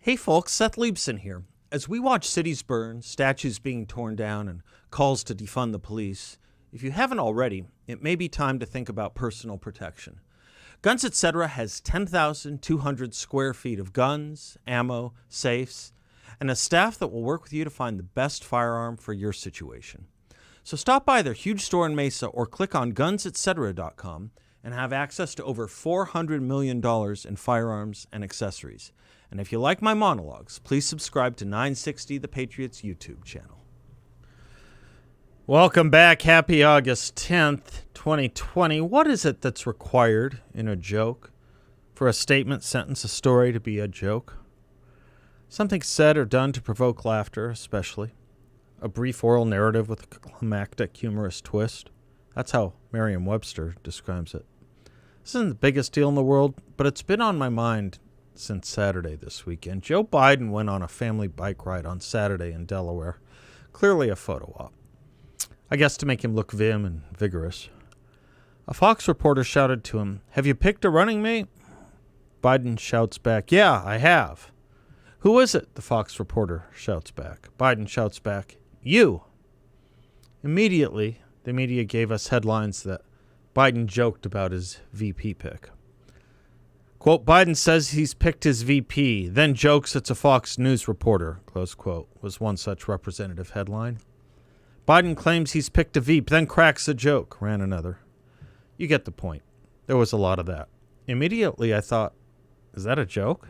Hey folks, Seth Liebson here. As we watch cities burn, statues being torn down, and calls to defund the police, if you haven't already, it may be time to think about personal protection. Guns Etc. has 10,200 square feet of guns, ammo, safes, and a staff that will work with you to find the best firearm for your situation. So stop by their huge store in Mesa or click on gunsetcetera.com and have access to over $400 million in firearms and accessories. And if you like my monologues, please subscribe to 960 The Patriots YouTube channel. Welcome back. Happy August 10th, 2020. What is it that's required in a joke? For a statement, sentence, a story to be a joke? Something said or done to provoke laughter, especially. A brief oral narrative with a climactic humorous twist. That's how Merriam-Webster describes it. This isn't the biggest deal in the world, but it's been on my mind since Saturday this weekend. Joe Biden went on a family bike ride on Saturday in Delaware. Clearly a photo op. I guess to make him look vim and vigorous. A Fox reporter shouted to him, "Have you picked a running mate?" Biden shouts back, "Yeah, I have." "Who is it?" the Fox reporter shouts back. Biden shouts back, "You." Immediately, the media gave us headlines that Biden joked about his VP pick. Quote, "Biden says he's picked his VP, then jokes it's a Fox News reporter," close quote, was one such representative headline. "Biden claims he's picked a VP, then cracks a joke," ran another. You get the point. There was a lot of that. Immediately I thought, is that a joke?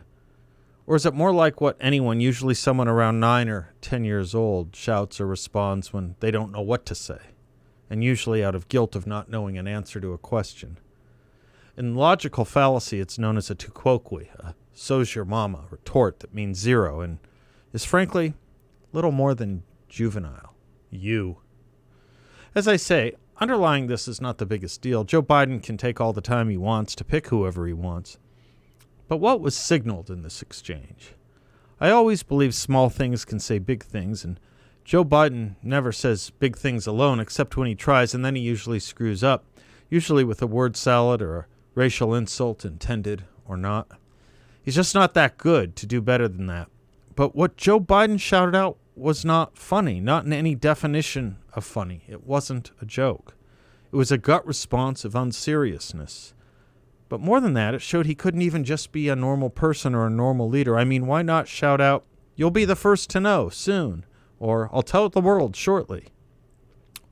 Or is it more like what anyone, usually someone around 9 or 10 years old, shouts or responds when they don't know what to say, and usually out of guilt of not knowing an answer to a question? In logical fallacy, it's known as a tu quoque, a so's your mama retort that means zero and is frankly little more than juvenile. You. As I say, underlying this is not the biggest deal. Joe Biden can take all the time he wants to pick whoever he wants. But what was signaled in this exchange? I always believe small things can say big things, and Joe Biden never says big things alone except when he tries, and then he usually screws up, usually with a word salad or a racial insult, intended or not. He's just not that good to do better than that. But what Joe Biden shouted out was not funny, not in any definition of funny. It wasn't a joke. It was a gut response of unseriousness. But more than that, it showed he couldn't even just be a normal person or a normal leader. I mean, why not shout out, "You'll be the first to know soon," or "I'll tell the world shortly"?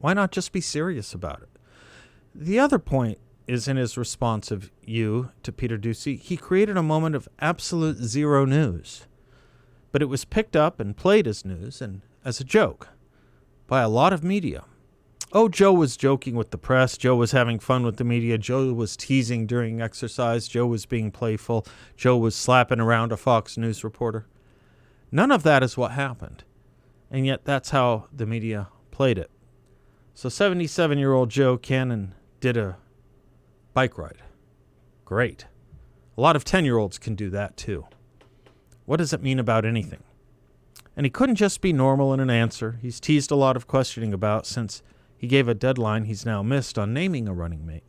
Why not just be serious about it? The other point is in his response of "you" to Peter Doocy, he created a moment of absolute zero news. But it was picked up and played as news and as a joke by a lot of media. Oh, Joe was joking with the press. Joe was having fun with the media. Joe was teasing during exercise. Joe was being playful. Joe was slapping around a Fox News reporter. None of that is what happened. And yet that's how the media played it. So 77-year-old Joe Cannon did a bike ride. Great. A lot of 10-year-olds can do that too. What does it mean about anything? And he couldn't just be normal in an answer. He's teased a lot of questioning about since he gave a deadline he's now missed on naming a running mate.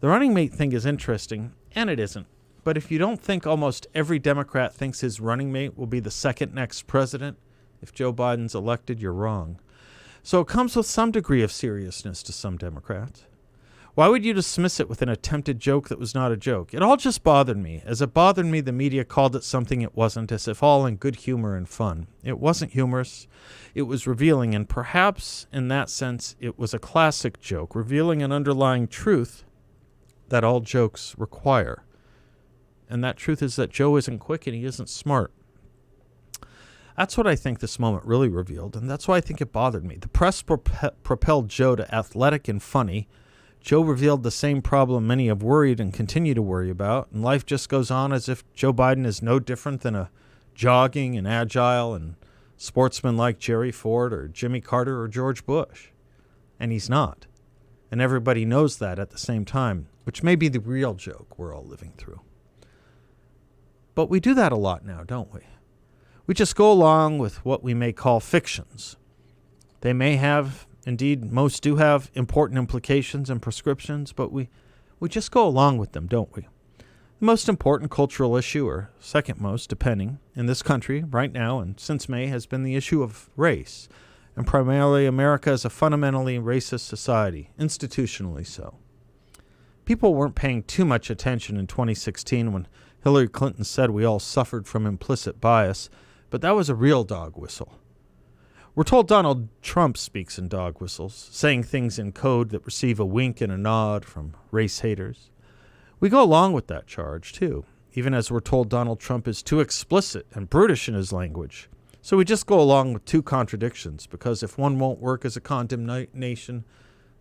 The running mate thing is interesting, and it isn't. But if you don't think almost every Democrat thinks his running mate will be the second next president, if Joe Biden's elected, you're wrong. So it comes with some degree of seriousness to some Democrats. Why would you dismiss it with an attempted joke that was not a joke? It all just bothered me. As it bothered me, the media called it something it wasn't, as if all in good humor and fun. It wasn't humorous. It was revealing, and perhaps in that sense, it was a classic joke, revealing an underlying truth that all jokes require. And that truth is that Joe isn't quick and he isn't smart. That's what I think this moment really revealed, and that's why I think it bothered me. The press propelled Joe to athletic and funny. Joe revealed the same problem many have worried and continue to worry about, and life just goes on as if Joe Biden is no different than a jogging and agile and sportsman like Jerry Ford or Jimmy Carter or George Bush. And he's not. And everybody knows that at the same time, which may be the real joke we're all living through. But we do that a lot now, don't we? We just go along with what we may call fictions. They may have, indeed, most do have important implications and prescriptions, but we just go along with them, don't we? The most important cultural issue, or second most, depending, in this country right now and since May has been the issue of race, and primarily America is a fundamentally racist society, institutionally so. People weren't paying too much attention in 2016 when Hillary Clinton said we all suffered from implicit bias, but that was a real dog whistle. We're told Donald Trump speaks in dog whistles, saying things in code that receive a wink and a nod from race haters. We go along with that charge, too, even as we're told Donald Trump is too explicit and brutish in his language. So we just go along with two contradictions, because if one won't work as a condemnation,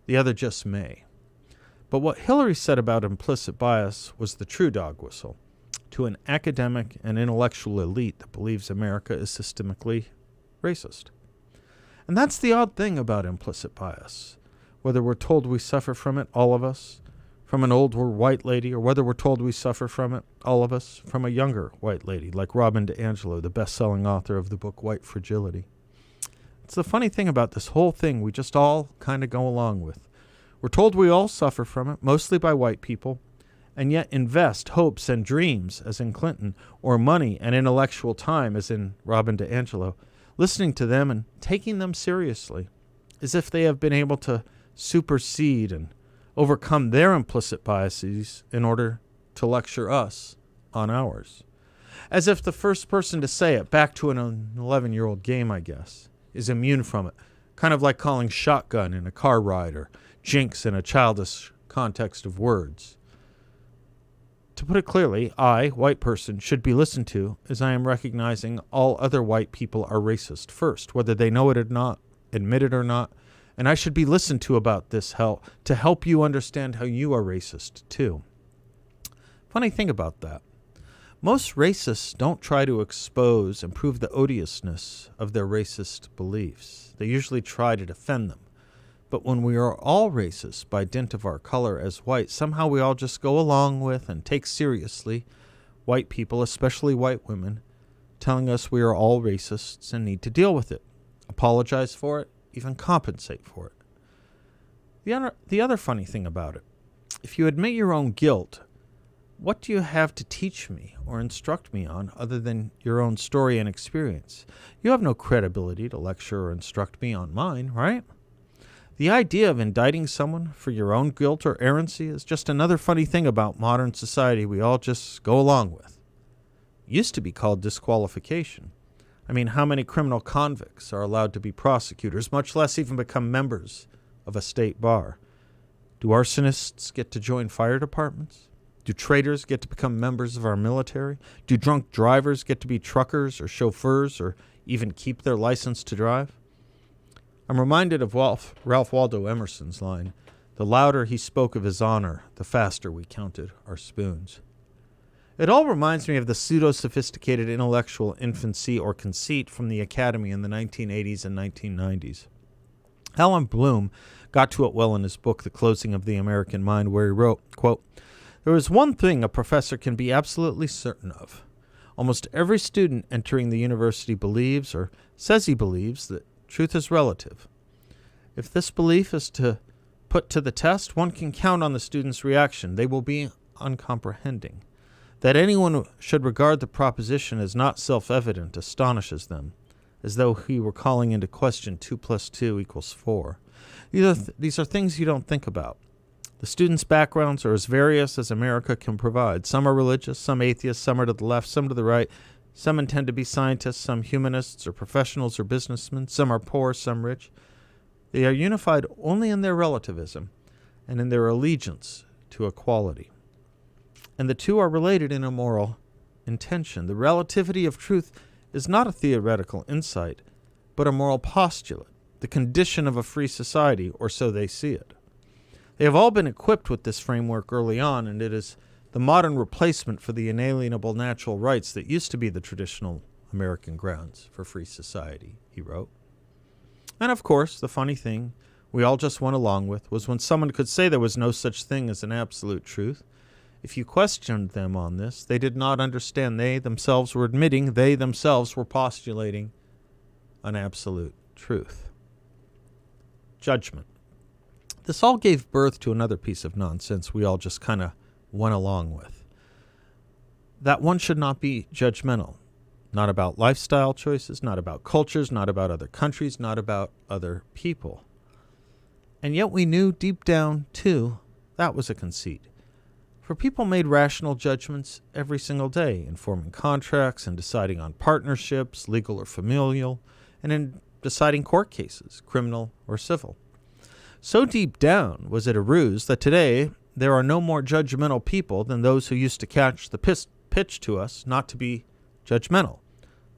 the other just may. But what Hillary said about implicit bias was the true dog whistle to an academic and intellectual elite that believes America is systemically racist. And that's the odd thing about implicit bias. Whether we're told we suffer from it, all of us, from an older white lady, or whether we're told we suffer from it, all of us, from a younger white lady like Robin DiAngelo, the best-selling author of the book White Fragility. It's the funny thing about this whole thing we just all kind of go along with. We're told we all suffer from it, mostly by white people, and yet invest hopes and dreams, as in Clinton, or money and intellectual time, as in Robin DiAngelo, listening to them and taking them seriously, as if they have been able to supersede and overcome their implicit biases in order to lecture us on ours. As if the first person to say it, back to an 11-year-old game, I guess, is immune from it. Kind of like calling shotgun in a car ride or jinx in a childish context of words. To put it clearly, I, white person, should be listened to as I am recognizing all other white people are racist first, whether they know it or not, admit it or not, and I should be listened to about this to help you understand how you are racist too. Funny thing about that. Most racists don't try to expose and prove the odiousness of their racist beliefs. They usually try to defend them. But when we are all racist by dint of our color as white, somehow we all just go along with and take seriously white people, especially white women, telling us we are all racists and need to deal with it, apologize for it, even compensate for it. The other funny thing about it, if you admit your own guilt, what do you have to teach me or instruct me on other than your own story and experience? You have no credibility to lecture or instruct me on mine, right? The idea of indicting someone for your own guilt or errancy is just another funny thing about modern society we all just go along with. It used to be called disqualification. I mean, how many criminal convicts are allowed to be prosecutors, much less even become members of a state bar? Do arsonists get to join fire departments? Do traitors get to become members of our military? Do drunk drivers get to be truckers or chauffeurs or even keep their license to drive? I'm reminded of Ralph Waldo Emerson's line, "The louder he spoke of his honor, the faster we counted our spoons." It all reminds me of the pseudo-sophisticated intellectual infancy or conceit from the academy in the 1980s and 1990s. Alan Bloom got to it well in his book, The Closing of the American Mind, where he wrote, quote, "There is one thing a professor can be absolutely certain of. Almost every student entering the university believes or says he believes that truth is relative. If this belief is to put to the test, one can count on the student's reaction. They will be uncomprehending. That anyone should regard the proposition as not self-evident astonishes them, as though he were calling into question 2 + 2 = 4. These are things you don't think about. The students' backgrounds are as various as America can provide. Some are religious, some atheists, some are to the left, some to the right. Some intend to be scientists, some humanists or professionals or businessmen. Some are poor, some rich. They are unified only in their relativism and in their allegiance to equality. And the two are related in a moral intention. The relativity of truth is not a theoretical insight, but a moral postulate, the condition of a free society, or so they see it. They have all been equipped with this framework early on, and it is the modern replacement for the inalienable natural rights that used to be the traditional American grounds for free society, he wrote. And of course, the funny thing we all just went along with was when someone could say there was no such thing as an absolute truth. If you questioned them on this, they did not understand they themselves were admitting they themselves were postulating an absolute truth. Judgment. This all gave birth to another piece of nonsense we all just kind of went along with. that one should not be judgmental. Not about lifestyle choices, not about cultures, not about other countries, not about other people. And yet we knew deep down, too, that was a conceit. For people made rational judgments every single day in forming contracts and deciding on partnerships, legal or familial, and in deciding court cases, criminal or civil. So deep down was it a ruse that today there are no more judgmental people than those who used to catch the pitch to us not to be judgmental,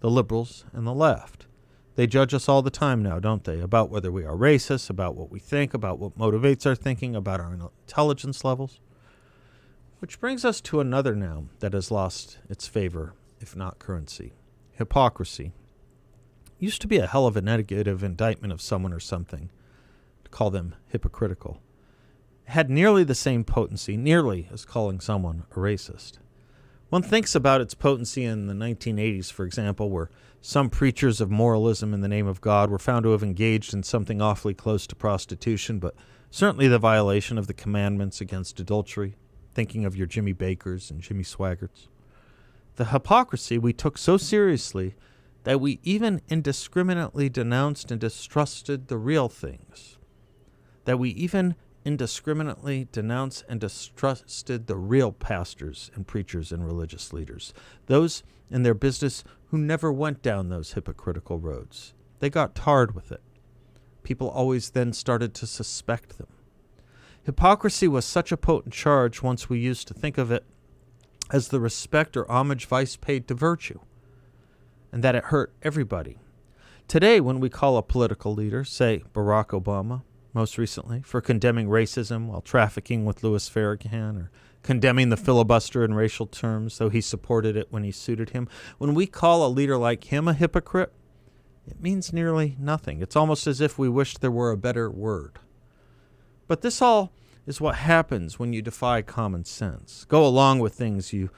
the liberals and the left. They judge us all the time now, don't they, about whether we are racist, about what we think, about what motivates our thinking, about our intelligence levels. Which brings us to another noun that has lost its favor, if not currency. Hypocrisy. Used to be a hell of a negative indictment of someone or something, to call them hypocritical. It had nearly the same potency, nearly as calling someone a racist. One thinks about its potency in the 1980s, for example, where some preachers of moralism in the name of God were found to have engaged in something awfully close to prostitution, but certainly the violation of the commandments against adultery, thinking of your Jimmy Bakkers and Jimmy Swaggarts. The hypocrisy we took so seriously that we even indiscriminately denounced and distrusted the real things. That we even indiscriminately denounced and distrusted the real pastors and preachers and religious leaders, those in their business who never went down those hypocritical roads. They got tarred with it. People always then started to suspect them. Hypocrisy was such a potent charge once we used to think of it as the respect or homage vice paid to virtue, and that it hurt everybody. Today, when we call a political leader, say Barack Obama, most recently, for condemning racism while trafficking with Louis Farrakhan, or condemning the filibuster in racial terms, though he supported it when he suited him, when we call a leader like him a hypocrite, it means nearly nothing. It's almost as if we wished there were a better word. But this all is what happens when you defy common sense. Go along with things you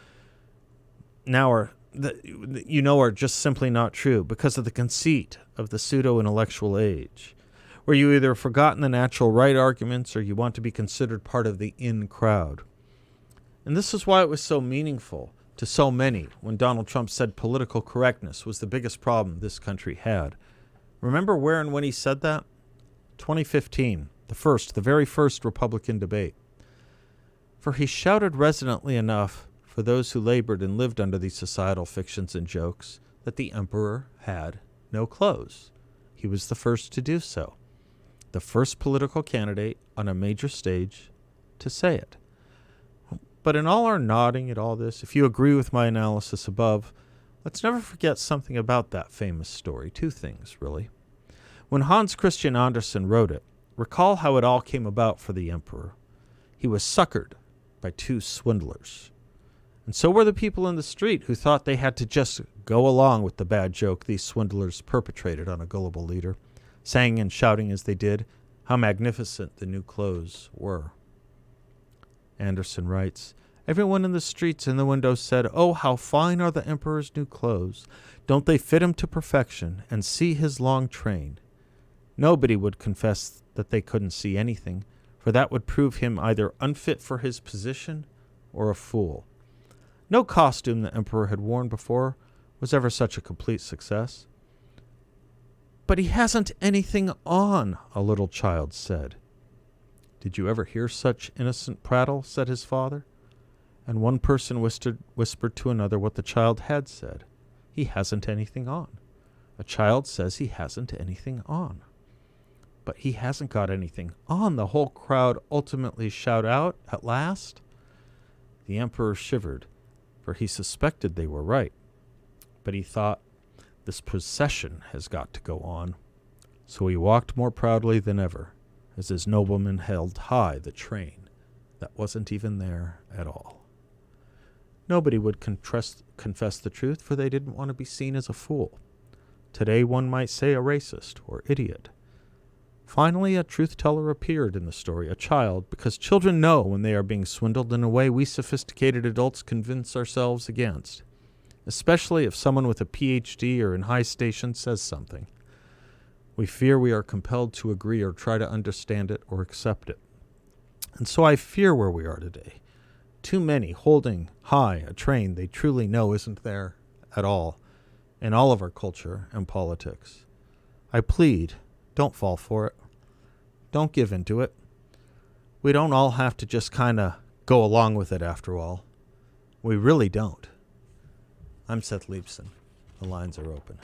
now are are just simply not true because of the conceit of the pseudo-intellectual age, where you either have forgotten the natural right arguments or you want to be considered part of the in crowd. And this is why it was so meaningful to so many when Donald Trump said political correctness was the biggest problem this country had. Remember where and when he said that? 2015. The very first Republican debate. For he shouted resonantly enough for those who labored and lived under these societal fictions and jokes that the emperor had no clothes. He was the first to do so. The first political candidate on a major stage to say it. But in all our nodding at all this, if you agree with my analysis above, let's never forget something about that famous story. Two things, really. When Hans Christian Andersen wrote it, recall how it all came about for the emperor. He was suckered by two swindlers. And so were the people in the street who thought they had to just go along with the bad joke these swindlers perpetrated on a gullible leader, saying and shouting as they did how magnificent the new clothes were. Anderson writes, everyone in the streets and the windows said, "Oh, how fine are the emperor's new clothes. Don't they fit him to perfection, and see his long train?" Nobody would confess that they couldn't see anything, for that would prove him either unfit for his position or a fool. No costume the emperor had worn before was ever such a complete success. "But he hasn't anything on," a little child said. "Did you ever hear such innocent prattle?" said his father. And one person whispered to another what the child had said. "He hasn't anything on." A child says he hasn't anything on. "But he hasn't got anything on," the whole crowd ultimately shout out at last. The emperor shivered, for he suspected they were right. But he thought, this procession has got to go on. So he walked more proudly than ever, as his noblemen held high the train that wasn't even there at all. Nobody would confess the truth, for they didn't want to be seen as a fool. Today one might say a racist or idiot. Finally, a truth-teller appeared in the story, a child, because children know when they are being swindled in a way we sophisticated adults convince ourselves against, especially if someone with a PhD or in high station says something. We fear we are compelled to agree or try to understand it or accept it. And so I fear where we are today. too many holding high a train they truly know isn't there at all in all of our culture and politics. I plead, don't fall for it. Don't give into it. We don't all have to just kind of go along with it after all. We really don't. I'm Seth Leibson. The lines are open.